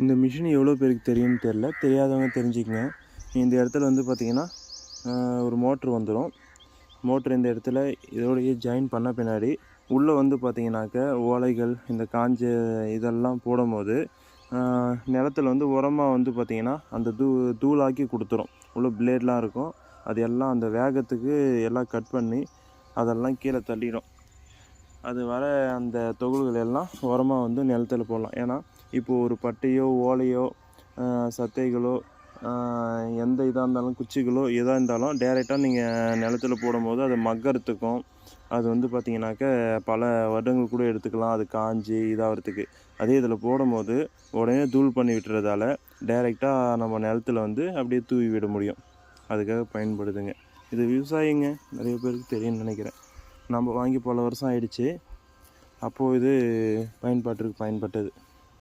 இந்த மிஷின் எவ்வளோ பேருக்கு தெரியும்னு தெரில, தெரியாதவங்க தெரிஞ்சுக்கங்க. இந்த இடத்துல வந்து பார்த்திங்கன்னா ஒரு மோட்ரு வந்துடும். மோட்ரு இந்த இடத்துல இதோடையே ஜாயின் பண்ண பின்னாடி உள்ளே வந்து பார்த்திங்கனாக்க ஓலைகள் இந்த காஞ்ச இதெல்லாம் போடும்போது நிலத்தில் வந்து உரமாக வந்து பார்த்திங்கன்னா அந்த தூளாக்கி கொடுத்துரும். உள்ள பிளேட்லாம் இருக்கும், அது எல்லாம் அந்த வேகத்துக்கு எல்லாம் கட் பண்ணி அதெல்லாம் கீழே தள்ளிடும். அது வர அந்த தொகுல்கள் எல்லாம் உரமாக வந்து நிலத்தில் போடலாம். ஏன்னா இப்போது ஒரு பட்டையோ ஓலையோ சத்தைகளோ எந்த இதாக இருந்தாலும் குச்சிகளோ எதாக இருந்தாலும் டைரெக்டாக நீங்கள் நிலத்தில் போடும்போது அது மக்கறதுக்கும் அது வந்து பார்த்திங்கனாக்க பல வருடங்கள் கூட எடுத்துக்கலாம் அது காஞ்சி இதாகிறதுக்கு. அதே இதில் போடும்போது உடனே தூள் பண்ணி விட்டுறதால டைரெக்டாக நம்ம நிலத்தில் வந்து அப்படியே தூவி விட முடியும். அதுக்காக பயன்படுதுங்க. இது விவசாயிங்க நிறைய பேருக்கு தெரியும்னு நினைக்கிறேன். நம்ம வாங்கி பல வருஷம் ஆயிடுச்சு. அப்போது இது பயன்பாட்டிற்கு பயன்பட்டது.